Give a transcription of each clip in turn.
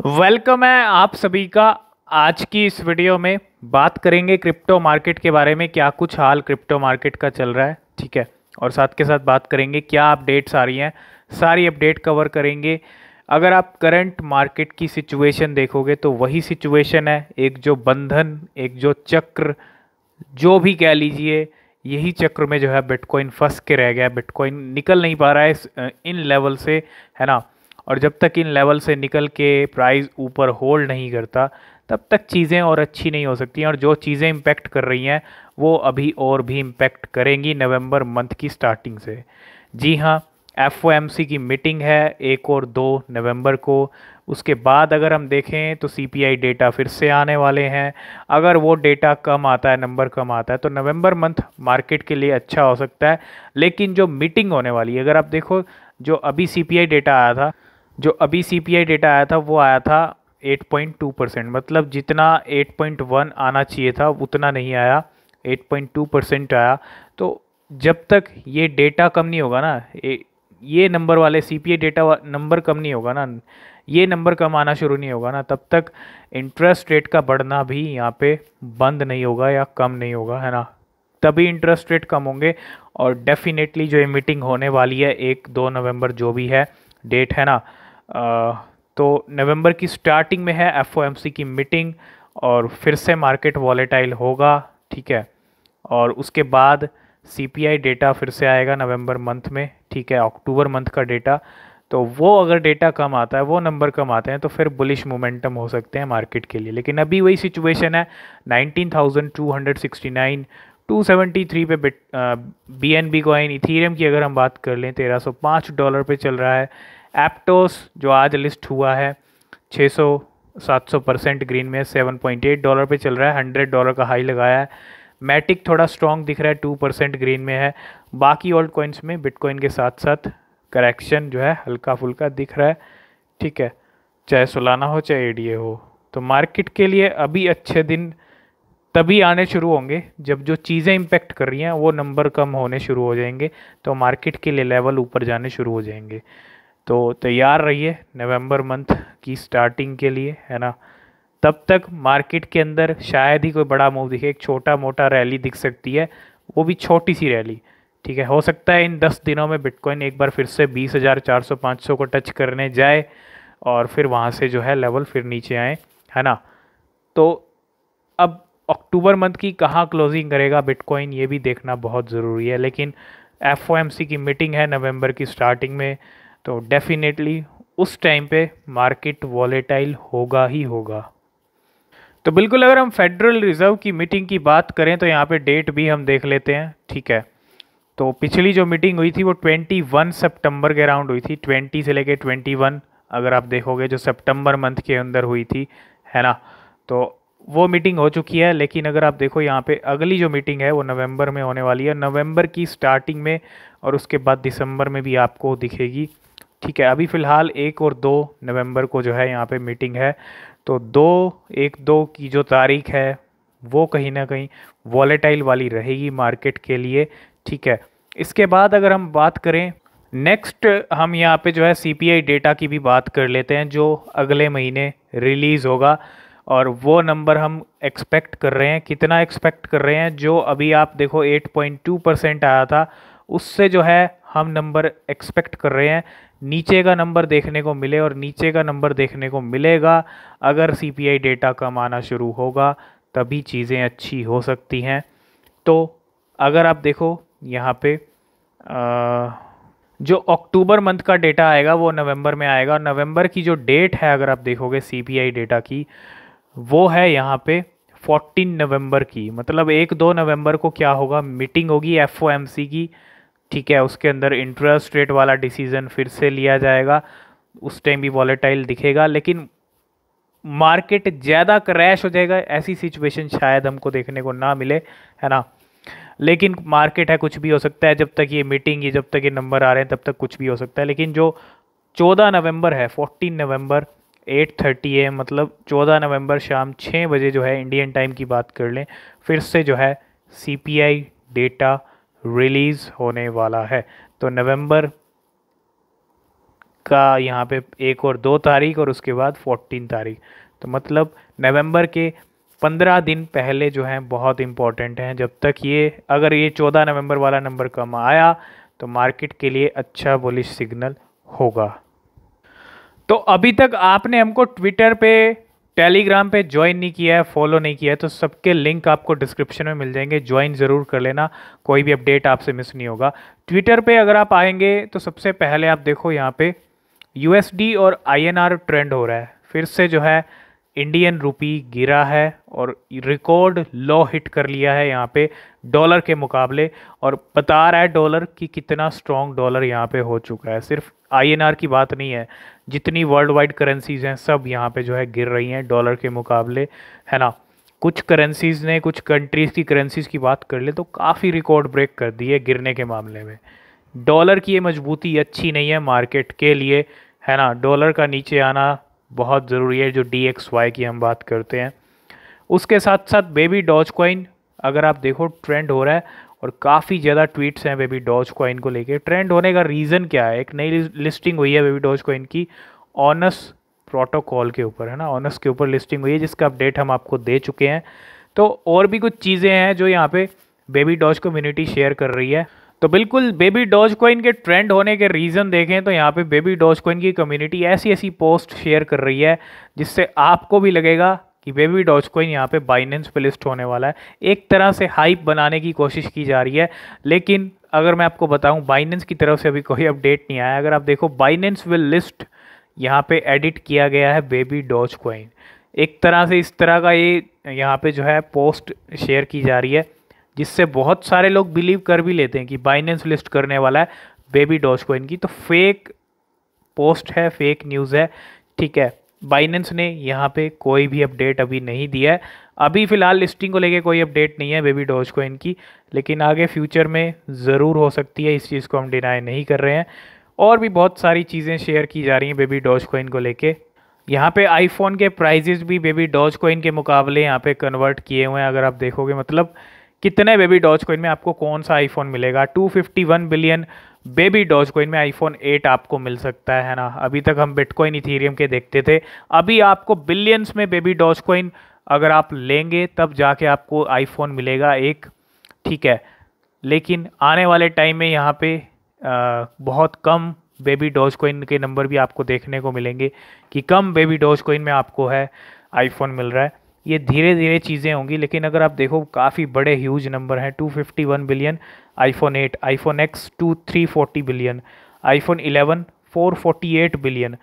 Welcome है आप सभी का। आज की इस वीडियो में बात करेंगे क्रिप्टो मार्केट के बारे में, क्या कुछ हाल क्रिप्टो मार्केट का चल रहा है। ठीक है, और साथ के साथ बात करेंगे क्या अपडेट्स आ रही हैं, सारी अपडेट कवर करेंगे। अगर आप करंट मार्केट की सिचुएशन देखोगे तो वही सिचुएशन है, एक जो बंधन, एक जो चक्र, जो भी कह लीजिए, यही चक्र में जो है बिटकॉइन फंस के रह गया। बिटकॉइन निकल नहीं पा रहा है इन लेवल से, है ना। और जब तक इन लेवल से निकल के प्राइस ऊपर होल्ड नहीं करता तब तक चीज़ें और अच्छी नहीं हो सकती हैं। और जो चीज़ें इम्पेक्ट कर रही हैं वो अभी और भी इम्पेक्ट करेंगी नवंबर मंथ की स्टार्टिंग से। जी हाँ, एफओएमसी की मीटिंग है 1 और 2 नवंबर को। उसके बाद अगर हम देखें तो सीपीआई डेटा फिर से आने वाले हैं। अगर वो डेटा कम आता है, नंबर कम आता है, तो नवंबर मंथ मार्केट के लिए अच्छा हो सकता है। लेकिन जो मीटिंग होने वाली है, अगर आप देखो, जो अभी सीपीआई डेटा आया था, वो आया था 8.2%। मतलब जितना 8.1 आना चाहिए था उतना नहीं आया, 8.2% आया। तो जब तक ये डेटा कम नहीं होगा ना, ये नंबर वाले सीपीआई डेटा नंबर कम नहीं होगा ना, ये नंबर कम आना शुरू नहीं होगा ना, तब तक इंटरेस्ट रेट का बढ़ना भी यहाँ पे बंद नहीं होगा या कम नहीं होगा, है ना। तभी इंटरेस्ट रेट कम होंगे। और डेफिनेटली जो ये मीटिंग होने वाली है 1-2 नवंबर, जो भी है डेट है ना, तो नवंबर की स्टार्टिंग में है एफओएमसी की मीटिंग। और फिर से मार्केट वॉलेटाइल होगा, ठीक है। और उसके बाद सीपीआई डेटा फिर से आएगा नवंबर मंथ में, ठीक है, अक्टूबर मंथ का डेटा। तो वो अगर डेटा कम आता है, वो नंबर कम आते हैं, तो फिर बुलिश मोमेंटम हो सकते हैं मार्केट के लिए। लेकिन अभी वही सिचुएशन है, 19,269, 273 पे बीएनबी कॉइन। इथीरियम की अगर हम बात कर लें, $1305 पे चल रहा है। एप्टोस जो आज लिस्ट हुआ है 600-700% ग्रीन में, $7.8 पे चल रहा है, $100 का हाई लगाया है। मैटिक थोड़ा स्ट्रॉन्ग दिख रहा है, 2% ग्रीन में है। बाकी ऑल्ट कॉइन्स में बिटकॉइन के साथ साथ करेक्शन जो है हल्का फुल्का दिख रहा है, ठीक है, चाहे सोलाना हो चाहे एडीए हो। तो मार्केट के लिए अभी अच्छे दिन तभी आने शुरू होंगे जब जो चीज़ें इम्पेक्ट कर रही हैं वो नंबर कम होने शुरू हो जाएंगे, तो मार्केट के लिए लेवल ऊपर जाने शुरू हो जाएंगे। तो तैयार रहिए नवंबर मंथ की स्टार्टिंग के लिए, है ना। तब तक मार्केट के अंदर शायद ही कोई बड़ा मूव दिखे, एक छोटा मोटा रैली दिख सकती है, वो भी छोटी सी रैली, ठीक है। हो सकता है इन 10 दिनों में बिटकॉइन एक बार फिर से 20,400-500 को टच करने जाए और फिर वहाँ से जो है लेवल फिर नीचे आए, है ना। तो अब अक्टूबर मंथ की कहाँ क्लोजिंग करेगा बिटकॉइन, ये भी देखना बहुत ज़रूरी है। लेकिन एफओएमसी की मीटिंग है नवंबर की स्टार्टिंग में, तो डेफिनेटली उस टाइम पे मार्केट वॉलेटाइल होगा ही होगा। तो बिल्कुल, अगर हम फेडरल रिजर्व की मीटिंग की बात करें तो यहाँ पे डेट भी हम देख लेते हैं, ठीक है। तो पिछली जो मीटिंग हुई थी वो 21 सितंबर के अराउंड हुई थी, 20 से लेके 21, अगर आप देखोगे जो सितंबर मंथ के अंदर हुई थी, है ना। तो वो मीटिंग हो चुकी है। लेकिन अगर आप देखो यहाँ पे अगली जो मीटिंग है वो नवंबर में होने वाली है, नवंबर की स्टार्टिंग में, और उसके बाद दिसंबर में भी आपको दिखेगी, ठीक है। अभी फ़िलहाल 1 और 2 नवंबर को जो है यहाँ पे मीटिंग है। तो 1-2 की जो तारीख है वो कहीं ना कहीं वॉलेटाइल वाली रहेगी मार्केट के लिए, ठीक है। इसके बाद अगर हम बात करें नेक्स्ट, हम यहाँ पे जो है सीपीआई डेटा की भी बात कर लेते हैं, जो अगले महीने रिलीज़ होगा। और वो नंबर हम एक्सपेक्ट कर रहे हैं, कितना एक्सपेक्ट कर रहे हैं, जो अभी आप देखो 8.2% आया था, उससे जो है हम नंबर एक्सपेक्ट कर रहे हैं नीचे का नंबर देखने को मिले। और नीचे का नंबर देखने को मिलेगा अगर सीपीआई डेटा कम आना शुरू होगा, तभी चीज़ें अच्छी हो सकती हैं। तो अगर आप देखो यहाँ पे जो अक्टूबर मंथ का डेटा आएगा वो नवंबर में आएगा। नवंबर की जो डेट है अगर आप देखोगे सीपीआई डेटा की, वो है यहाँ पे 14 नवंबर की। मतलब 1-2 नवंबर को क्या होगा, मीटिंग होगी एफओएमसी की, ठीक है। उसके अंदर इंटरेस्ट रेट वाला डिसीजन फिर से लिया जाएगा, उस टाइम भी वॉलेटाइल दिखेगा। लेकिन मार्केट ज़्यादा क्रैश हो जाएगा, ऐसी सिचुएशन शायद हमको देखने को ना मिले, है ना। लेकिन मार्केट है, कुछ भी हो सकता है। जब तक ये मीटिंग जब तक ये नंबर आ रहे हैं तब तक कुछ भी हो सकता है। लेकिन जो 14 नवंबर है, 14 नवंबर 8:30 AM, मतलब 14 नवंबर शाम 6 बजे जो है इंडियन टाइम की बात कर लें, फिर से जो है सीपीआई डेटा रिलीज़ होने वाला है। तो नवंबर का यहाँ पे 1 और 2 तारीख और उसके बाद 14 तारीख। तो मतलब नवंबर के 15 दिन पहले जो हैं बहुत इंपॉर्टेंट हैं। जब तक ये अगर ये 14 नवंबर वाला नंबर कम आया तो मार्केट के लिए अच्छा बुलिश सिग्नल होगा। तो अभी तक आपने हमको ट्विटर पे, टेलीग्राम पे ज्वाइन नहीं किया है, फॉलो नहीं किया है, तो सबके लिंक आपको डिस्क्रिप्शन में मिल जाएंगे, ज्वाइन ज़रूर कर लेना, कोई भी अपडेट आपसे मिस नहीं होगा। ट्विटर पे अगर आप आएंगे तो सबसे पहले आप देखो यहाँ पे यूएसडी और आईएनआर ट्रेंड हो रहा है। फिर से जो है इंडियन रुपी गिरा है और रिकॉर्ड लो हिट कर लिया है यहाँ पे डॉलर के मुकाबले, और बता रहा है डॉलर कि कितना स्ट्रॉन्ग डॉलर यहाँ पे हो चुका है। सिर्फ आईएनआर की बात नहीं है, जितनी वर्ल्ड वाइड करेंसीज हैं सब यहाँ पे जो है गिर रही हैं डॉलर के मुकाबले, है ना। कुछ करेंसीज ने, कुछ कंट्रीज़ की करेंसीज की बात कर ले तो काफ़ी रिकॉर्ड ब्रेक कर दी है गिरने के मामले में। डॉलर की ये मजबूती अच्छी नहीं है मार्केट के लिए, है ना। डॉलर का नीचे आना बहुत ज़रूरी है, जो DXY की हम बात करते हैं। उसके साथ साथ बेबी डॉज कॉइन अगर आप देखो ट्रेंड हो रहा है, और काफ़ी ज़्यादा ट्वीट्स हैं बेबी डॉज कॉइन को लेके। ट्रेंड होने का रीज़न क्या है? एक नई लिस्टिंग हुई है बेबी डॉज कॉइन की ऑनस प्रोटोकॉल के ऊपर, है ना। ऑनस के ऊपर लिस्टिंग हुई है जिसका अपडेट हम आपको दे चुके हैं। तो और भी कुछ चीज़ें हैं जो यहाँ पे बेबी डॉज कम्युनिटी शेयर कर रही है। तो बिल्कुल बेबी डॉज कॉइन के ट्रेंड होने के रीज़न देखें तो यहाँ पे बेबी डॉज कॉइन की कम्युनिटी ऐसी ऐसी पोस्ट शेयर कर रही है जिससे आपको भी लगेगा कि बेबी डॉज कॉइन यहाँ पे बाइनेंस पे लिस्ट होने वाला है। एक तरह से हाइप बनाने की कोशिश की जा रही है, लेकिन अगर मैं आपको बताऊं बाइनेंस की तरफ से अभी कोई अपडेट नहीं आया। अगर आप देखो बाइनेंस विल लिस्ट यहाँ पे एडिट किया गया है बेबी डॉज कॉइन। एक तरह से इस तरह का ये यहाँ पे जो है पोस्ट शेयर की जा रही है जिससे बहुत सारे लोग बिलीव कर भी लेते हैं कि बाइनेंस लिस्ट करने वाला है बेबी डॉज कॉइन की। तो फेक पोस्ट है, फेक न्यूज़ है, ठीक है। बाइनेंस ने यहाँ पे कोई भी अपडेट अभी नहीं दिया है। अभी फ़िलहाल लिस्टिंग को लेके कोई अपडेट नहीं है बेबी डॉज कॉइन की, लेकिन आगे फ्यूचर में ज़रूर हो सकती है, इस चीज़ को हम डिनाई नहीं कर रहे हैं। और भी बहुत सारी चीज़ें शेयर की जा रही हैं बेबी डॉज कॉइन को लेके। यहाँ पे आईफोन के प्राइजेस भी बेबी डॉज कॉइन के मुकाबले यहाँ पे कन्वर्ट किए हुए हैं। अगर आप देखोगे मतलब कितने बेबी डॉज कॉइन में आपको कौन सा आईफोन मिलेगा, 251 बिलियन बेबी डॉज कॉइन में आईफोन 8 आपको मिल सकता है ना। अभी तक हम बिटकॉइन इथेरियम के देखते थे, अभी आपको बिलियंस में बेबी डॉज कॉइन अगर आप लेंगे तब जाके आपको आईफोन मिलेगा एक, ठीक है। लेकिन आने वाले टाइम में यहाँ पे बहुत कम बेबी डॉज कॉइन के नंबर भी आपको देखने को मिलेंगे कि कम बेबी डॉज कॉइन में आपको है आईफोन मिल रहा है। ये धीरे धीरे चीज़ें होंगी, लेकिन अगर आप देखो काफ़ी बड़े ह्यूज नंबर हैं। 251 billion iPhone 8, iPhone X 340 billion, iPhone 11 448 billion,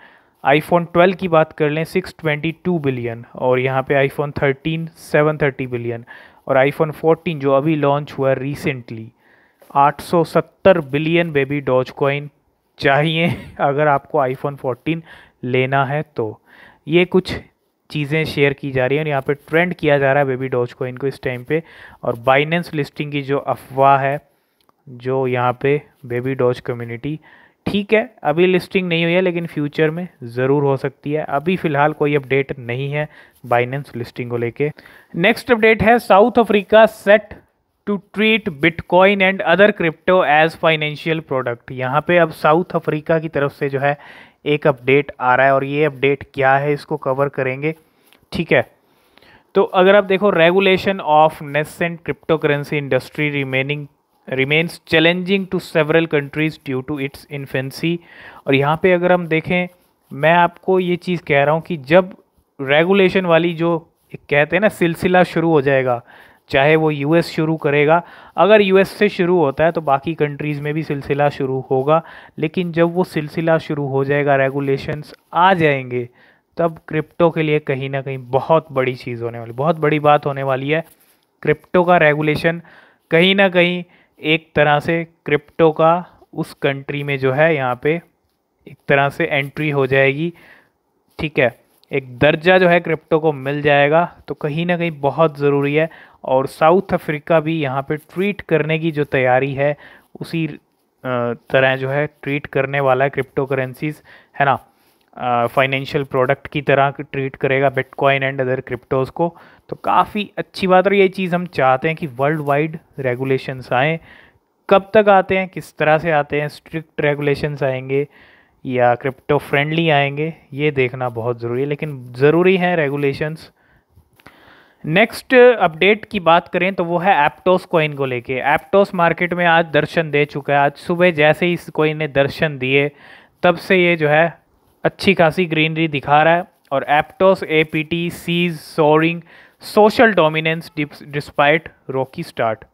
iPhone 12 की बात कर लें 622 बिलियन, और यहाँ पे आईफोन 13 730 बिलियन, और आईफोन 14 जो अभी लॉन्च हुआ recently 870 billion Baby Doge Coin चाहिए अगर आपको आईफोन 14 लेना है तो। ये कुछ चीज़ें शेयर की जा रही हैं और यहाँ पे ट्रेंड किया जा रहा है बेबी डॉज कॉइन को इस टाइम पे। और बाइनेंस लिस्टिंग की जो अफवाह है, जो यहाँ पे बेबी डॉज कम्युनिटी, ठीक है अभी लिस्टिंग नहीं हुई है लेकिन फ्यूचर में ज़रूर हो सकती है। अभी फ़िलहाल कोई अपडेट नहीं है बाइनेंस लिस्टिंग को लेके। नेक्स्ट अपडेट है South Africa set to treat bitcoin and other crypto as financial product. यहाँ पे अब साउथ अफ्रीका की तरफ से जो है एक अपडेट आ रहा है, और ये अपडेट क्या है इसको कवर करेंगे, ठीक है। तो अगर आप देखो regulation of nascent crypto currency industry remains challenging to several countries due to its infancy. और यहाँ पे अगर हम देखें, मैं आपको ये चीज़ कह रहा हूँ कि जब रेगुलेशन वाली जो कहते हैं ना सिलसिला शुरू हो जाएगा, चाहे वो यूएस शुरू करेगा, अगर यूएस से शुरू होता है तो बाकी कंट्रीज़ में भी सिलसिला शुरू होगा। लेकिन जब वो सिलसिला शुरू हो जाएगा, रेगुलेशंस आ जाएंगे, तब क्रिप्टो के लिए कहीं ना कहीं बहुत बड़ी चीज़ होने वाली, बहुत बड़ी बात होने वाली है। क्रिप्टो का रेगुलेशन कहीं ना कहीं एक तरह से क्रिप्टो का उस कंट्री में जो है यहाँ पे एक तरह से एंट्री हो जाएगी, ठीक है। एक दर्जा जो है क्रिप्टो को मिल जाएगा, तो कहीं ना कहीं बहुत ज़रूरी है। और साउथ अफ्रीका भी यहाँ पे ट्रीट करने की जो तैयारी है उसी तरह जो है ट्रीट करने वाला है क्रिप्टो करेंसीज, है ना। फाइनेंशियल प्रोडक्ट की तरह ट्रीट करेगा बिटकॉइन एंड अदर क्रिप्टोज़ को। तो काफ़ी अच्छी बात, और ये चीज़ हम चाहते हैं कि वर्ल्ड वाइड रेगुलेशंस आएँ। कब तक आते हैं, किस तरह से आते हैं, स्ट्रिक्ट रेगुलेशंस आएंगे, या क्रिप्टो फ्रेंडली आएंगे, ये देखना बहुत ज़रूरी है, लेकिन ज़रूरी है रेगुलेशंस। नेक्स्ट अपडेट की बात करें तो वो है एप्टोस कॉइन को लेके। एप्टोस मार्केट में आज दर्शन दे चुका है। आज सुबह जैसे ही इस कॉइन ने दर्शन दिए तब से ये जो है अच्छी खासी ग्रीनरी दिखा रहा है। और Aptos APT sees soaring social dominance despite rocky start.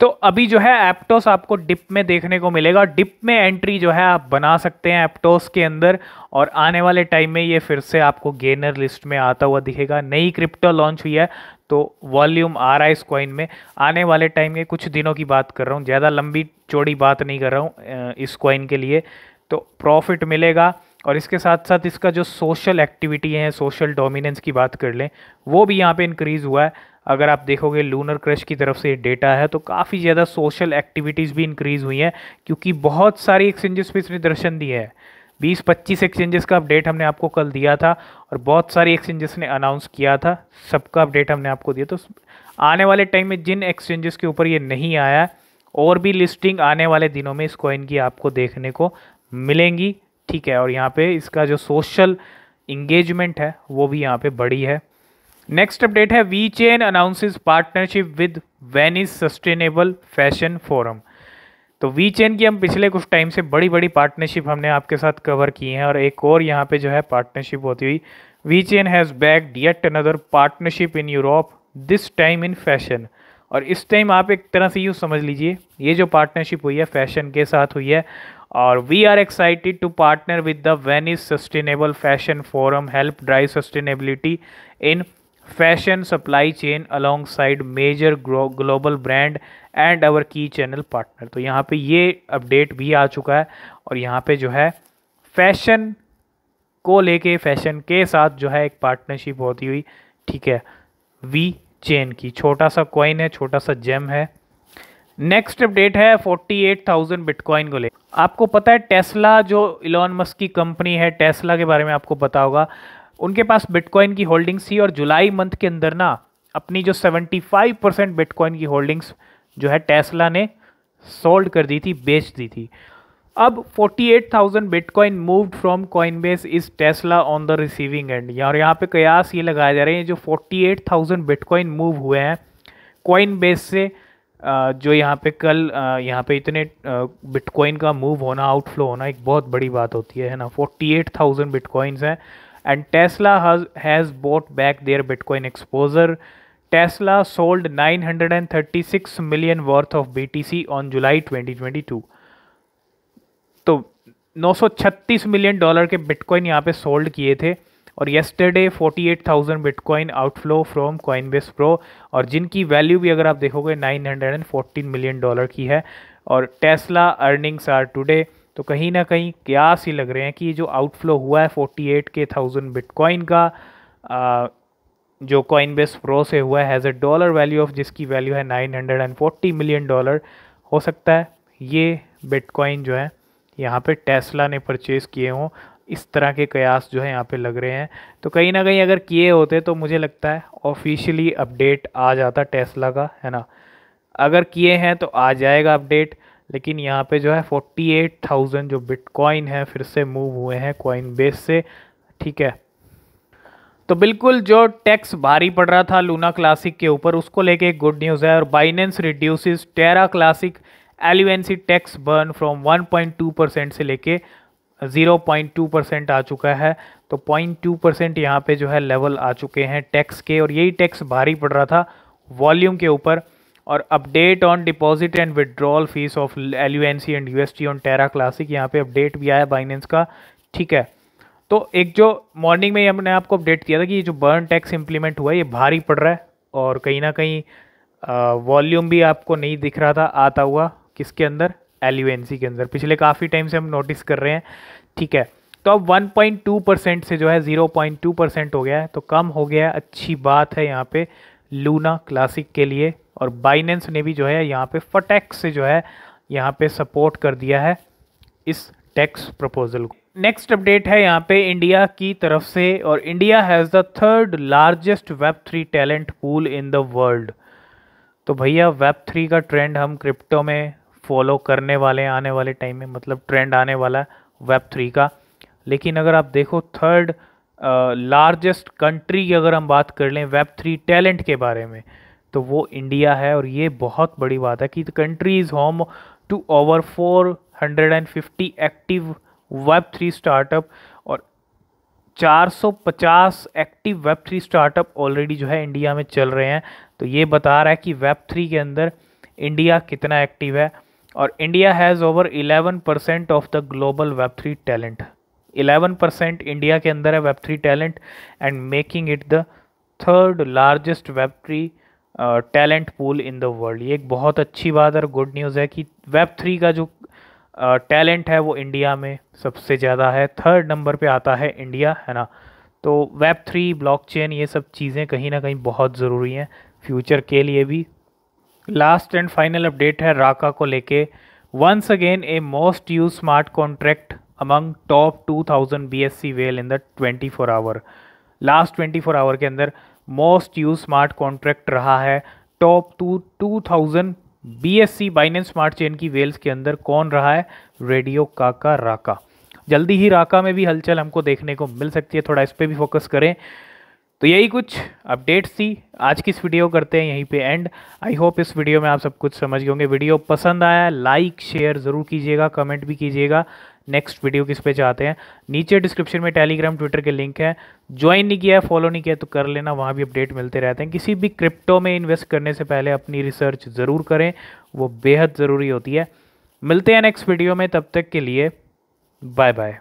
तो अभी जो है एप्टोस आपको डिप में देखने को मिलेगा। डिप में एंट्री जो है आप बना सकते हैं एप्टोस के अंदर, और आने वाले टाइम में ये फिर से आपको गेनर लिस्ट में आता हुआ दिखेगा। नई क्रिप्टो लॉन्च हुई है तो वॉल्यूम आ रहा है इस कॉइन में। आने वाले टाइम में कुछ दिनों की बात कर रहा हूँ, ज़्यादा लंबी चौड़ी बात नहीं कर रहा हूँ इस कॉइन के लिए। तो प्रॉफिट मिलेगा, और इसके साथ साथ इसका जो सोशल एक्टिविटी है, सोशल डोमिनेंस की बात कर लें, वो भी यहाँ पे इंक्रीज़ हुआ है। अगर आप देखोगे लूनर क्रश की तरफ से डेटा है तो काफ़ी ज़्यादा सोशल एक्टिविटीज़ भी इंक्रीज़ हुई हैं, क्योंकि बहुत सारी एक्सचेंजेस पे इसने दर्शन दिए हैं। 20-25 एक्सचेंजेस का अपडेट हमने आपको कल दिया था, और बहुत सारी एक्सचेंजेस ने अनाउंस किया था, सबका अपडेट हमने आपको दिया। तो आने वाले टाइम में जिन एक्सचेंजेस के ऊपर ये नहीं आया, और भी लिस्टिंग आने वाले दिनों में इस कॉइन की आपको देखने को मिलेंगी। ठीक है, और यहाँ पे इसका जो सोशल इंगेजमेंट है वो भी यहाँ पे बड़ी है। नेक्स्ट अपडेट है VeChain announces partnership with Venice sustainable fashion forum. तो वी चेन की हम पिछले कुछ टाइम से बड़ी बड़ी पार्टनरशिप हमने आपके साथ कवर की हैं, और एक और यहाँ पे जो है पार्टनरशिप होती हुई। VeChain has bagged yet another partnership in Europe, this time in fashion. और इस टाइम आप एक तरह से यूँ समझ लीजिए, ये जो पार्टनरशिप हुई है फैशन के साथ हुई है। और we are excited to partner with the Venice sustainable fashion forum, help drive sustainability in fashion supply chain alongside major global brand and our key channel partner. तो यहाँ पे ये अपडेट भी आ चुका है, और यहाँ पे जो है फैशन को लेके, फैशन के साथ जो है एक पार्टनरशिप होती हुई। ठीक है, वी चेन की छोटा सा कॉइन है, छोटा सा जेम है। नेक्स्ट अपडेट है 48,000 बिटकॉइन को ले। आपको पता है टेस्ला जो इलॉन मस्क की कंपनी है, टेस्ला के बारे में आपको पता होगा, उनके पास बिटकॉइन की होल्डिंग्स थी, और जुलाई मंथ के अंदर ना अपनी जो 75% बिटकॉइन की होल्डिंग्स जो है टेस्ला ने सोल्ड कर दी थी, बेच दी थी। अब 48,000 bitcoin moved from Coinbase is Tesla on the receiving end. और यहाँ पे कयास ये लगाए जा रहे हैं, जो 48,000 बिटकॉइन मूव हुए हैं कॉइनबेस से, जो यहाँ पे कल यहाँ पे इतने बिटकॉइन का मूव होना, आउटफ्लो होना एक बहुत बड़ी बात होती है ना। 48,000 बिटकॉइंस हैं, and Tesla has bought back their bitcoin exposure. Tesla sold 936 million worth of BTC on July 2022। तो 936 मिलियन डॉलर के बिटकॉइन यहाँ पे सोल्ड किए थे, और yesterday 48,000 bitcoin outflow from Coinbase pro, और जिनकी वैल्यू भी अगर आप देखोगे 914 मिलियन डॉलर की है। और टेस्ला अर्निंग्स आर टुडे। तो कहीं ना कहीं क्यास ही लग रहे हैं कि ये जो आउटफ्लो हुआ है 48,000 बिटकॉइन का, जो कॉइनबेस प्रो से हुआ है, has a dollar value of, जिसकी वैल्यू है 940 मिलियन डॉलर। हो सकता है ये बिटकॉइन जो है यहाँ पे टेस्ला ने परचेज़ किए हों, इस तरह के कयास जो है यहाँ पे लग रहे हैं। तो कहीं ना कहीं अगर किए होते तो मुझे लगता है ऑफिशियली अपडेट आ जाता टेस्ला का, है ना। अगर किए हैं तो आ जाएगा अपडेट, लेकिन यहाँ पे जो है 48,000 जो बिटकॉइन है फिर से मूव हुए हैं कॉइनबेस से। ठीक है, तो बिल्कुल जो टैक्स भारी पड़ रहा था लूना क्लासिक के ऊपर, उसको लेके एक गुड न्यूज़ है। और Binance reduces Terra Classic elevancy tax burn from 1.2% से लेके 0.2% आ चुका है। तो 0.2% यहाँ पे जो है लेवल आ चुके हैं टैक्स के, और यही टैक्स भारी पड़ रहा था वॉल्यूम के ऊपर। और update on deposit and withdrawal fees of LUNC and UST on Terra Classic, यहाँ पे अपडेट भी आया बाइनेंस का। ठीक है, तो एक जो मॉर्निंग में हमने आपको अपडेट किया था कि ये जो बर्न टैक्स इंप्लीमेंट हुआ है ये भारी पड़ रहा है, और कहीं ना कहीं वॉल्यूम भी आपको नहीं दिख रहा था आता हुआ किसके अंदर, LUNC के अंदर। पिछले काफ़ी टाइम से हम नोटिस कर रहे हैं। ठीक है, तो अब 1.2% से जो है 0.2% हो गया है, तो कम हो गया है, अच्छी बात है यहाँ पे लूना क्लासिक के लिए। और बाइनेंस ने भी जो है यहाँ पे फटैक्स से जो है यहाँ पे सपोर्ट कर दिया है इस टैक्स प्रपोजल को। नेक्स्ट अपडेट है यहाँ पे इंडिया की तरफ से, और India has the third largest Web3 talent pool in the world. तो भैया Web3 का ट्रेंड हम क्रिप्टो में फॉलो करने वाले हैं आने वाले टाइम में, मतलब ट्रेंड आने वाला है, वेब 3 का। लेकिन अगर आप देखो थर्ड लार्जेस्ट कंट्री की अगर हम बात कर लें वेब 3 टैलेंट के बारे में, तो वो इंडिया है। और ये बहुत बड़ी बात है कि the country is home to over 450 active web 3 startup, और 450 एक्टिव वेब 3 स्टार्टअप ऑलरेडी जो है इंडिया में चल रहे हैं। तो ये बता रहा है कि वेब 3 के अंदर इंडिया कितना एक्टिव है। और India has over 11% of the global web 3 talent. 11% India के अंदर है web 3 talent, and making it the third largest web 3 talent pool in the world. ये एक बहुत अच्छी बात और गुड न्यूज़ है कि वेब 3 का जो टैलेंट है वो इंडिया में सबसे ज़्यादा है। थर्ड नंबर पे आता है इंडिया, है ना। तो वेब 3 ब्लॉकचेन ये सब चीज़ें कहीं ना कहीं बहुत ज़रूरी हैं फ्यूचर के लिए भी। लास्ट एंड फाइनल अपडेट है राका को लेके। Once again a most use smart contract among top 2000 BSC whale in the 24 hour. Last 24 hour के अंदर मोस्ट यूज स्मार्ट कॉन्ट्रैक्ट रहा है top 2000 BSC Binance smart chain की वेल्स के अंदर। कौन रहा है? रेडियो काका राका। जल्दी ही राका में भी हलचल हमको देखने को मिल सकती है, थोड़ा इस पर भी फोकस करें। तो यही कुछ अपडेट्स थी आज की इस वीडियो, करते हैं यहीं पे एंड। आई होप इस वीडियो में आप सब कुछ समझ गए होंगे। वीडियो पसंद आया लाइक शेयर ज़रूर कीजिएगा, कमेंट भी कीजिएगा नेक्स्ट वीडियो किस पे चाहते हैं। नीचे डिस्क्रिप्शन में टेलीग्राम ट्विटर के लिंक है, ज्वाइन नहीं किया है फॉलो नहीं किया तो कर लेना, वहाँ भी अपडेट मिलते रहते हैं। किसी भी क्रिप्टो में इन्वेस्ट करने से पहले अपनी रिसर्च ज़रूर करें, वो बेहद ज़रूरी होती है। मिलते हैं नेक्स्ट वीडियो में, तब तक के लिए बाय बाय।